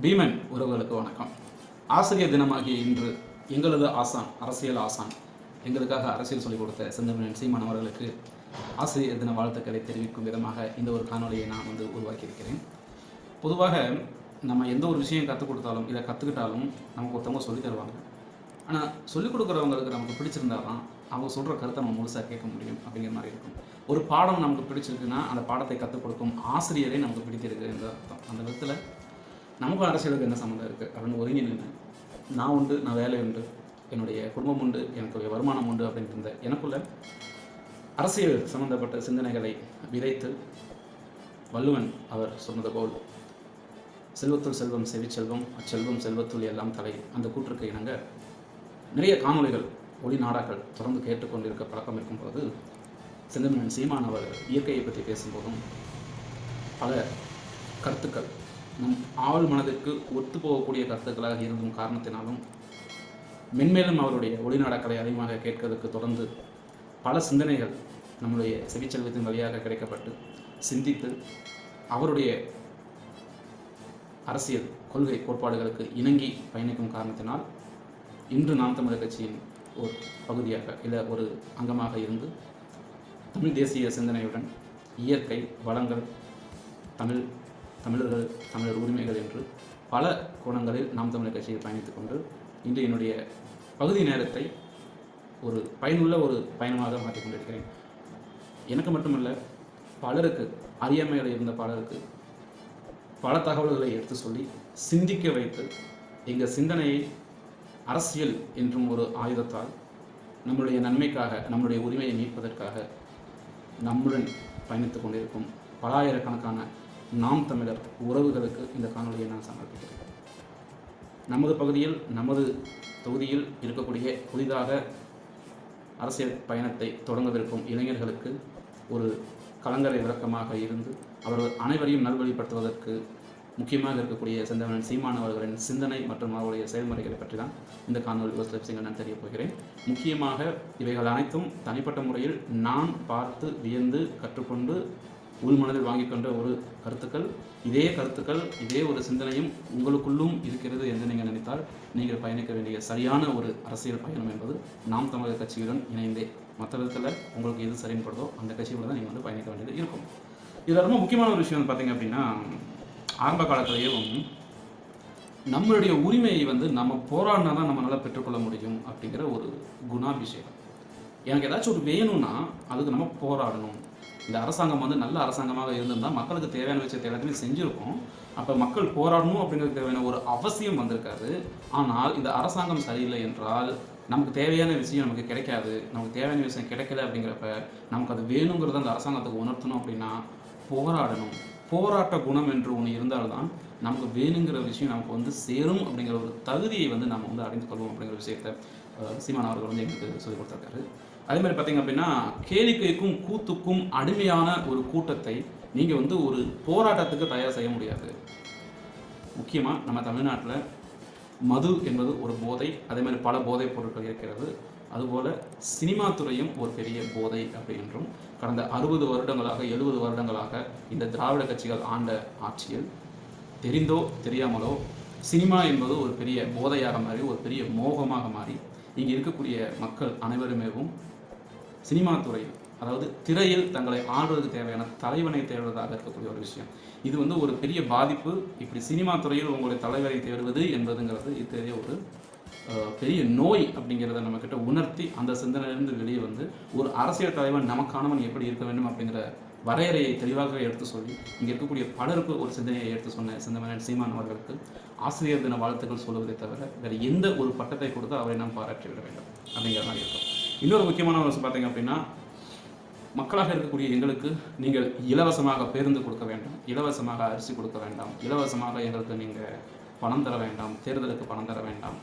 பீமன் உறவுகளுக்கு வணக்கம். ஆசிரியர் தினமாகிய இன்று எங்களது ஆசான், அரசியல் ஆசான், எங்களுக்காக அரசியல் சொல்லிக் கொடுத்த செந்தமிழன் சீமான் அவர்களுக்கு ஆசிரியர் தின வாழ்த்துக்களை தெரிவிக்கும் விதமாக இந்த ஒரு காணொலியை நான் உருவாக்கியிருக்கிறேன். பொதுவாக நம்ம எந்த ஒரு விஷயம் கற்றுக் கொடுத்தாலும் இதை கற்றுக்கிட்டாலும் நமக்கு ஒருத்தவங்க சொல்லித் தருவாங்க. ஆனால் சொல்லிக் கொடுக்குறவங்களுக்கு நமக்கு பிடிச்சிருந்தாதான் அவங்க சொல்கிற கருத்தை நம்ம முழுசாக கேட்க முடியும் அப்படிங்கிற மாதிரி இருக்கும். ஒரு பாடம் நமக்கு பிடிச்சிருக்குன்னா அந்த பாடத்தை கற்றுக் கொடுக்கும் ஆசிரியரே நமக்கு பிடித்திருக்கு என்ற அர்த்தம். அந்த விதத்தில் நமக்கும் அரசியலுக்கு என்ன சம்மந்தம் இருக்குது அப்படின்னு ஒதுங்கி நின்று நான் உண்டு, நான் வேலை உண்டு, என்னுடைய குடும்பம் உண்டு, எனக்கு வருமானம் உண்டு அப்படின்ட்டு இருந்த எனக்குள்ள அரசியல் சம்பந்தப்பட்ட சிந்தனைகளை விதைத்து வள்ளுவன் அவர் சொன்னது போல் செல்வத்துள் செல்வம் செவிச்செல்வம், அச்செல்வம் செல்வத்துள் எல்லாம் தலை, அந்த கூற்றுக்கு இணங்க நிறைய காணொலிகள் ஒளி நாடாக்கள் தொடர்ந்து கேட்டுக்கொண்டிருக்க பழக்கம் இருக்கும் பொழுது செந்தமிழன் சீமான் அவர் இயற்கையை பற்றி பேசும்போதும் பல கருத்துக்கள் நம் ஆள் மனதிற்கு ஒத்து போகக்கூடிய கருத்துக்களாக இருந்தும் காரணத்தினாலும் மென்மேலும் அவருடைய ஒளிநாடாக்களை அதிகமாக கேட்கறதுக்கு தொடர்ந்து பல சிந்தனைகள் நம்முடைய செவிச்செல்வத்தின் வழியாக கிடைக்கப்பட்டு சிந்தித்து அவருடைய அரசியல் கொள்கை கோட்பாடுகளுக்கு இணங்கி பயணிக்கும் காரணத்தினால் இன்று நாம் தமிழர் கட்சியின் ஒரு பகுதியாக இல்லை ஒரு அங்கமாக இருந்து தமிழ் தேசிய சிந்தனையுடன் இயற்கை வளங்கள், தமிழர்கள், தமிழர் உரிமைகள் என்று பல கோணங்களில் நாம் தமிழர் கட்சியில் பயணித்துக் கொண்டு இன்று என்னுடைய பகுதி நேரத்தை ஒரு பயனுள்ள ஒரு பயணமாக மாற்றிக்கொண்டிருக்கிறேன். எனக்கு மட்டுமல்ல, பலருக்கு அறியாமையில் இருந்த பலருக்கு பல தகவல்களை எடுத்து சொல்லி சிந்திக்க வைத்து எங்கள் சிந்தனையை அரசியல் என்றும் ஒரு ஆயுதத்தால் நம்முடைய நன்மைக்காக, நம்முடைய உரிமையை மீட்பதற்காக நம்முடன் பயணித்துக் கொண்டிருக்கும் பலாயிரக்கணக்கான நாம் தமிழர் உறவுகளுக்கு இந்த காணொலியை நான் சமர்ப்பிக்கிறேன். நமது பகுதியில், நமது தொகுதியில் இருக்கக்கூடிய புதிதாக அரசியல் பயணத்தை தொடங்கவிருக்கும் இளைஞர்களுக்கு ஒரு கலங்கரை விளக்கமாக இருந்து அவர்கள் அனைவரையும் நல்வழிப்படுத்துவதற்கு முக்கியமாக இருக்கக்கூடிய செந்தமிழன் சீமான் அவர்களின் சிந்தனை மற்றும் அவருடைய செயல்முறைகளை பற்றி தான் இந்த காணொலி ஒரு சில விஷயங்கள் நான் தெரிய போகிறேன். முக்கியமாக இவைகள் அனைத்தும் தனிப்பட்ட முறையில் நான் பார்த்து வியந்து கற்றுக்கொண்டு உள்மனதில் வாங்கி கொண்ட ஒரு கருத்துக்கள். இதே கருத்துக்கள், இதே ஒரு சிந்தனையும் உங்களுக்குள்ளும் இருக்கிறது என்று நீங்கள் நினைத்தால் நீங்கள் பயணிக்க வேண்டிய சரியான ஒரு அரசியல் பயணம் என்பது நாம் தமிழர் கட்சியுடன் இணைந்தே. மற்ற விதத்தில் உங்களுக்கு எது சரின்படுதோ அந்த கட்சியோட தான் நீங்கள் பயணிக்க வேண்டியது இருக்கும். இதில் ரொம்ப முக்கியமான ஒரு விஷயம் பார்த்தீங்க அப்படின்னா, ஆரம்ப காலத்திலேயும் நம்மளுடைய உரிமையை நம்ம போராடினா தான் நம்மளால் பெற்றுக்கொள்ள முடியும் அப்படிங்கிற ஒரு குணாபிஷேகம். எனக்கு ஏதாச்சும் ஒரு வேணும்னா அதுக்கு நம்ம போராடணும். இந்த அரசாங்கம் நல்ல அரசாங்கமாக இருந்திருந்தால் மக்களுக்கு தேவையான விஷயத்தை எல்லாத்தையுமே செஞ்சுருக்கோம். அப்போ மக்கள் போராடணும் அப்படிங்கிறது தேவையான ஒரு அவசியம் வந்திருக்காது. ஆனால் இந்த அரசாங்கம் சரியில்லை என்றால் நமக்கு தேவையான விஷயம் நமக்கு கிடைக்காது. நமக்கு தேவையான விஷயம் கிடைக்கல அப்படிங்கிறப்ப நமக்கு அது வேணுங்கிறத அந்த அரசாங்கத்துக்கு உணர்த்தணும் அப்படின்னா போராடணும். போராட்ட குணம் என்று ஒன்று இருந்தால்தான் நமக்கு வேணுங்கிற விஷயம் நமக்கு சேரும் அப்படிங்கிற ஒரு தகுதியை நம்ம அடைந்து கொள்வோம் அப்படிங்கிற விஷயத்தை சீமான் அவர்கள் எங்களுக்கு சொல்லிக் கொடுத்துருக்காரு. அதே மாதிரி பார்த்தீங்க அப்படின்னா, கேளிக்கைக்கும் கூத்துக்கும் அடிமையான ஒரு கூட்டத்தை நீங்கள் ஒரு போராட்டத்துக்கு தயார் செய்ய முடியாது. முக்கியமாக நம்ம தமிழ்நாட்டில் மது என்பது ஒரு போதை, அதே மாதிரி பல போதைப் பொருட்கள் இருக்கிறது. அதுபோல் சினிமா துறையும் ஒரு பெரிய போதை அப்படி என்றும் கடந்த 60 வருடங்களாக 70 வருடங்களாக இந்த திராவிட கட்சிகள் ஆண்ட ஆட்சியில் தெரிந்தோ தெரியாமலோ சினிமா என்பது ஒரு பெரிய போதையாக மாறி, ஒரு பெரிய மோகமாக மாறி இங்கே இருக்கக்கூடிய மக்கள் அனைவருமேவும் சினிமா துறையில், அதாவது திரையில் தங்களை ஆடுவதற்கு தேவையான தலைவனை தேடுவதாக இருக்கக்கூடிய ஒரு விஷயம். இது ஒரு பெரிய பாதிப்பு. இப்படி சினிமா துறையில் உங்களுடைய தலைவரை தேடுவது என்பதுங்கிறது இத்தகைய ஒரு பெரிய நோய் அப்படிங்கிறத நம்மக்கிட்ட உணர்த்தி அந்த சிந்தனையிலிருந்து வெளியே ஒரு அரசியல் தலைவன் நமக்கானவன் எப்படி இருக்க வேண்டும் அப்படிங்கிற வரையறையை தெளிவாக எடுத்து சொல்லி இங்கே இருக்கக்கூடிய பலருக்கு ஒரு சிந்தனையை எடுத்து சொன்ன செந்தமிழன் சீமான் அவர்களுக்கு ஆசிரியர் தின வாழ்த்துக்கள் சொல்வதை தவிர வேறு எந்த ஒரு பட்டத்தை கொடுத்து அவரை நாம் பாராட்டி விட வேண்டும் அப்படிங்கிற மாதிரி இருக்கும். இன்னொரு முக்கியமான ஒரு பார்த்தீங்க அப்படின்னா, மக்களாக இருக்கக்கூடிய எங்களுக்கு நீங்கள் இலவசமாக பேருந்து கொடுக்க வேண்டாம், இலவசமாக அரிசி கொடுக்க வேண்டாம், இலவசமாக எங்களுக்கு நீங்கள் பணம் தர வேண்டாம், தேர்தலுக்கு பணம் தர வேண்டாம்.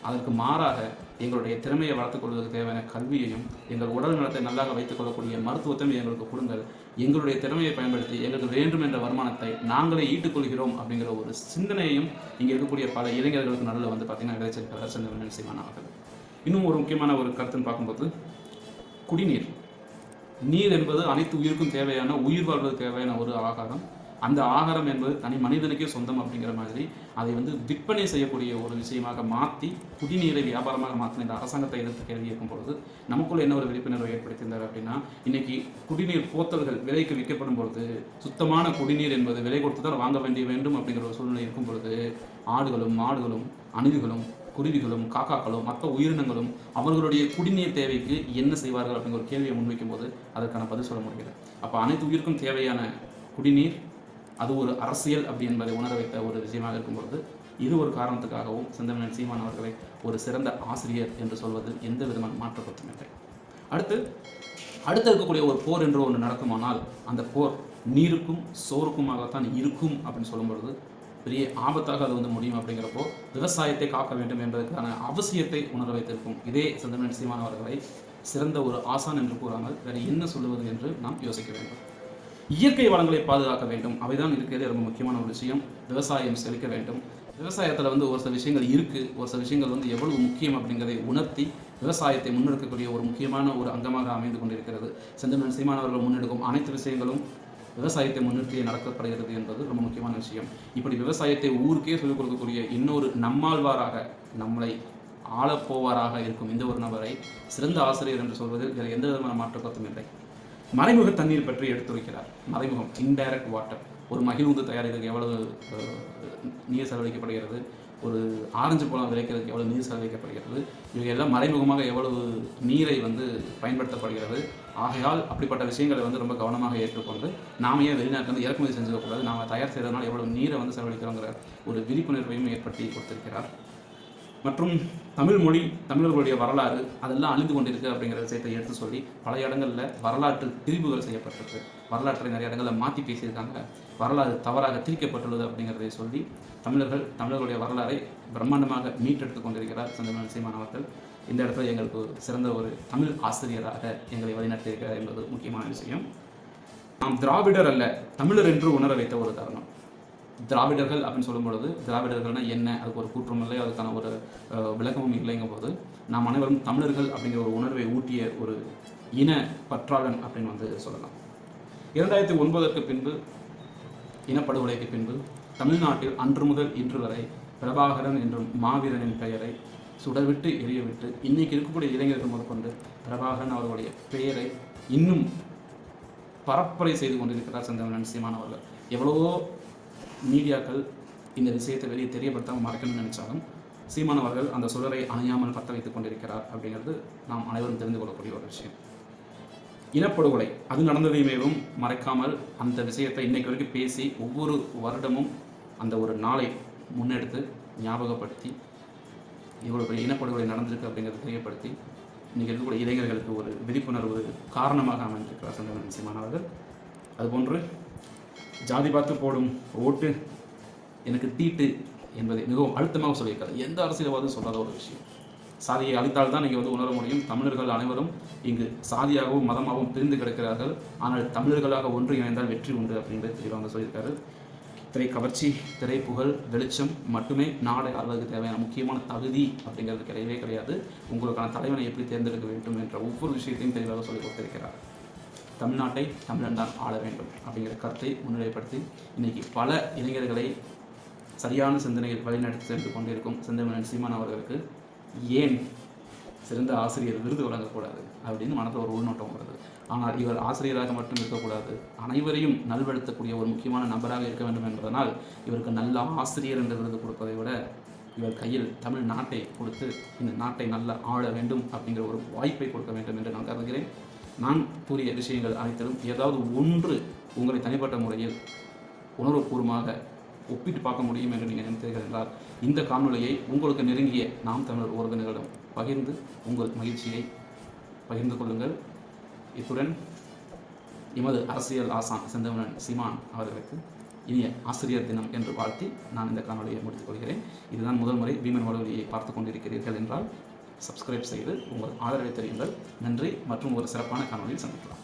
அதற்கு மாறாக எங்களுடைய திறமையை வளர்த்துக் கொள்வதற்கு தேவையான கல்வியையும், எங்கள் உடல் நலத்தை நல்லாக வைத்துக் கொள்ளக்கூடிய மருத்துவத்தையும் எங்களுக்கு கொடுங்கள். எங்களுடைய திறமையை பயன்படுத்தி எங்களுக்கு வேண்டும் என்ற வருமானத்தை நாங்களே ஈட்டுக்கொள்கிறோம் அப்படிங்கிற ஒரு சிந்தனையும் இங்கே இருக்கக்கூடிய பல இளைஞர்களுக்கு நடுவில் பார்த்தீங்கன்னா விளைச்சல் செந்தமிழன் சீமான் அவர்கள். இன்னும் ஒரு முக்கியமான ஒரு கருத்துன்னு பார்க்கும்போது, குடிநீர். நீர் என்பது அனைத்து உயிருக்கும் தேவையான, உயிர் வாழ்வதற்கு தேவையான ஒரு ஆகாரம். அந்த ஆகாரம் என்பது தனி மனிதனுக்கே சொந்தம் அப்படிங்கிற மாதிரி அதை வந்து விற்பனை செய்யக்கூடிய ஒரு விஷயமாக மாற்றி குடிநீரை வியாபாரமாக மாற்றின இந்த அரசாங்கத்தை எதிர்த்து கேள்வி கேட்கும் பொழுது நமக்குள்ள என்ன ஒரு விழிப்புணர்வை ஏற்படுத்தியிருந்தார் அப்படின்னா, இன்னைக்கு குடிநீர் போத்தல்கள் விலைக்கு விற்கப்படும் பொழுது சுத்தமான குடிநீர் என்பது விலை கொடுத்து தான் வாங்க வேண்டும் அப்படிங்கிற ஒரு சூழ்நிலை இருக்கும் பொழுது ஆடுகளும் மாடுகளும் அணில்களும் குருவிகளும் காக்காக்களும் மற்ற உயிரினங்களும் அவர்களுடைய குடிநீர் தேவைக்கு என்ன செய்வார்கள் அப்படிங்கிற ஒரு கேள்வியை முன்வைக்கும் போது அதற்கான பதில் சொல்ல முடிகிறது. அப்போ அனைத்து உயிருக்கும் தேவையான குடிநீர் அது ஒரு அரசியல் அப்படி என்பதை உணர வைத்த ஒரு விஷயமாக இருக்கும்பொழுது இது ஒரு காரணத்துக்காகவும் செந்தமிழன் சீமான் அவர்களை ஒரு சிறந்த ஆசிரியர் என்று சொல்வது எந்த விதமான மாற்றப்பட்டும் இல்லை. அடுத்து இருக்கக்கூடிய ஒரு போர் என்று ஒன்று நடக்குமானால் அந்த போர் நீருக்கும் சோறுக்குமாகத்தான் இருக்கும் அப்படின்னு சொல்லும் பொழுது பெரிய ஆபத்தாக அது வந்து முடியும். அப்படிங்கிறப்போ விவசாயத்தை காக்க வேண்டும் என்பதற்கான அவசியத்தை உணர வைத்திருக்கும் இதே செந்தமிழன் சீமான் அவர்களை சிறந்த ஒரு ஆசான் என்று கூறாமல் வேறு என்ன சொல்லுவது என்று நாம் யோசிக்க வேண்டும். இயற்கை வளங்களை பாதுகாக்க வேண்டும், அவைதான் இருக்கிறதே ரொம்ப முக்கியமான ஒரு விஷயம். விவசாயம் செழிக்க வேண்டும். விவசாயத்தில் வந்து ஒரு சில விஷயங்கள் இருக்குது, ஒரு சில விஷயங்கள் வந்து எவ்வளவு முக்கியம் அப்படிங்கிறதை உணர்த்தி விவசாயத்தை முன்னெடுக்கக்கூடிய ஒரு முக்கியமான ஒரு அங்கமாக அமைந்து கொண்டிருக்கிறது. செந்தமிழன் சீமான் அவர்கள் முன்னெடுக்கும் அனைத்து விஷயங்களும் விவசாயத்தை முன்னிறுத்தி நடக்கப்படுகிறது என்பது ரொம்ப முக்கியமான விஷயம். இப்படி விவசாயத்தை ஊருக்கே சொல்லிக் கொடுக்கக்கூடிய இன்னொரு நம்மாழ்வாராக நம்மளை ஆளப்போவாராக இருக்கும் இந்த ஒரு நபரை சிறந்த ஆசிரியர் என்று சொல்வதில் வேறு எந்த விதமான மாற்றப்பத்தும் இல்லை. மறைமுக தண்ணீர் பற்றி எடுத்துரைக்கிறார். மறைமுகம், இன்டைரக்ட் வாட்டர். ஒரு மகிழ்வுந்து தயாரிக்கிறதுக்கு எவ்வளவு நீர் செலவழிக்கப்படுகிறது, ஒரு ஆரஞ்சு பழம் விளைக்கிறதுக்கு எவ்வளவு நீர் செலவழிக்கப்படுகிறது, இவங்க எல்லாம் மறைமுகமாக எவ்வளவு நீரை வந்து பயன்படுத்தப்படுகிறது. ஆகையால் அப்படிப்பட்ட விஷயங்களை வந்து ரொம்ப கவனமாக ஏற்றுக்கொண்டு நாம் ஏன் வெளிநாட்டில் வந்து இறக்குமதி செஞ்சுக்கக்கூடாது, நாம் தயார் செய்கிறதுனால எவ்வளவு நீரை வந்து செலவழிக்கிறோங்கிற ஒரு விழிப்புணர்வையும் ஏற்படுத்தி கொடுத்திருக்கிறார். மற்றும் தமிழ் மொழி, தமிழர்களுடைய வரலாறு அதெல்லாம் அழிந்து கொண்டிருக்கு அப்படிங்கிற விஷயத்தை எடுத்து சொல்லி பல இடங்களில் வரலாற்று திரிவுகள் செய்யப்பட்டிருக்கு, வரலாற்றை நிறைய இடங்களில் மாற்றி பேசியிருக்காங்க, வரலாறு தவறாக திரிக்கப்பட்டுள்ளது அப்படிங்கிறதை சொல்லி தமிழர்களுடைய வரலாறை பிரம்மாண்டமாக மீட்டெடுத்து கொண்டிருக்கிறார் செந்தமிழன் சீமான் அவர்கள். இந்த இடத்துல எங்களுக்கு சிறந்த ஒரு தமிழ் ஆசிரியராக எங்களை வழிநடத்தியிருக்கிறார் என்பது முக்கியமான விஷயம். நாம் திராவிடர் அல்ல தமிழர் என்று உணர வைத்த ஒரு தருணம். திராவிடர்கள் அப்படின்னு சொல்லும் பொழுது திராவிடர்கள்னா என்ன, அதுக்கு ஒரு கூற்றம் இல்லை, அதுக்கான ஒரு விளக்கமும் இல்லைங்கும் போது நாம் அனைவரும் தமிழர்கள் அப்படிங்கிற ஒரு உணர்வை ஊட்டிய ஒரு இன பற்றாளன் அப்படின்னு வந்து சொல்லலாம். 2009 பின்பு இனப்படுகொலைக்கு பின்பு தமிழ்நாட்டில் அன்று முதல் இன்று வரை பிரபாகரன் என்றும் மாவீரனின் பெயரை சுடவிட்டு எரியவிட்டு இன்னைக்கு இருக்கக்கூடிய இளைஞர்கள் முதற்கொண்டு பிரபாகரன் அவர்களுடைய பெயரை இன்னும் பரப்புரை செய்து கொண்டிருக்கிறார் செந்தமிழன் சீமான் அவர்கள். எவ்வளவோ மீடியாக்கள் இந்த விஷயத்தை வெளியே தெரியப்படுத்தாமல் மறைக்கணும்னு நினைச்சாலும் சீமான் அவர்கள் அந்த சுடரை அணையாமல் பற்ற வைத்துக் கொண்டிருக்கிறார் அப்படிங்கிறது நாம் அனைவரும் தெரிந்து கொள்ளக்கூடிய ஒரு விஷயம். இனப்படுகொலை அது நடந்ததையுமேவும் மறைக்காமல் அந்த விஷயத்தை இன்னைக்கு வரைக்கும் பேசி ஒவ்வொரு வருடமும் அந்த ஒரு நாளை முன்னெடுத்து ஞாபகப்படுத்தி இவ்வளோ பெரிய இனப்படுகொலை நடந்திருக்கு அப்படிங்கிறத தெரியப்படுத்தி இன்றைக்கி இருக்கக்கூடிய இளைஞர்களுக்கு ஒரு விழிப்புணர்வு காரணமாக அமைந்திருக்கிறார் செந்தமிழன் சீமான் அவர்கள். அதுபோன்று ஜாதி பார்த்து போடும் ஓட்டு எனக்கு தீட்டு என்பதை மிகவும் அழுத்தமாக சொல்லியிருக்காரு. எந்த அரசியல்வாதும் சொல்லாத ஒரு விஷயம். சாதியை அழித்தால் தான் நீங்கள் வந்து உணர முடியும். தமிழர்கள் அனைவரும் இங்கு சாதியாகவும் மதமாகவும் பிரிந்து கிடக்கிறார்கள், ஆனால் தமிழர்களாக ஒன்று இணைந்தால் வெற்றி உண்டு அப்படின்றத தெளிவாக சொல்லியிருக்காரு. திரை கவர்ச்சி, திரை புகழ், வெளிச்சம் மட்டுமே நாடை ஆள்வதற்கு தேவையான முக்கியமான தகுதி அப்படிங்கிறது கிடையவே கிடையாது. உங்களுக்கான தலைவனை எப்படி தேர்ந்தெடுக்க வேண்டும் என்ற ஒவ்வொரு விஷயத்தையும் தெளிவாக சொல்லிக் கொடுத்திருக்கிறார். தமிழ்நாட்டை தமிழன் தான் ஆள வேண்டும் அப்படிங்கிற கருத்தை முன்னிலைப்படுத்தி இன்றைக்கி பல இளைஞர்களை சரியான சிந்தனையில் வழிநடத்தி சென்று கொண்டிருக்கும் செந்தமிழன் சீமான் அவர்களுக்கு ஏன் சிறந்த ஆசிரியர் விருது வழங்கக்கூடாது அப்படின்னு மனத்தில் ஒரு உள்நோட்டம் வருது. ஆனால் இவர் ஆசிரியராக மட்டும் இருக்கக்கூடாது, அனைவரையும் நல்வழுத்தக்கூடிய ஒரு முக்கியமான நபராக இருக்க வேண்டும் என்பதனால் இவருக்கு நல்ல ஆசிரியர் என்ற விருது கொடுப்பதை விட இவர் கையில் தமிழ் நாட்டை கொடுத்து இந்த நாட்டை நல்லா ஆள வேண்டும் அப்படிங்கிற ஒரு வாய்ப்பை கொடுக்க வேண்டும் என்று நான் கருதுகிறேன். நான் கூறிய விஷயங்கள் அனைத்திலும் ஏதாவது ஒன்று உங்களை தனிப்பட்ட முறையில் உணர்வுபூர்வமாக ஒப்பிட்டு பார்க்க முடியும் என்று நீங்கள் நினைத்தீர்கள் என்றால் இந்த காணொலியை உங்களுக்கு நெருங்கிய நாம் தமிழர் உறவினர்களிடம் பகிர்ந்து உங்கள் மகிழ்ச்சியை பகிர்ந்து கொள்ளுங்கள். இத்துடன் எமது அரசியல் ஆசான் செந்தமிழன் சீமான் அவர்களுக்கு இனிய ஆசிரியர் தினம் என்று வாழ்த்தி நான் இந்த காணொலியை முடித்துக் கொள்கிறேன். இதுதான் முதல் முறை பீமன் வானொலியை பார்த்து கொண்டிருக்கிறீர்கள் என்றால் சப்ஸ்கிரைப் செய்து உங்கள் ஆதரவை தெரியுங்கள். நன்றி. மற்றும் ஒரு சிறப்பான காணொலியில் சந்திக்கலாம்.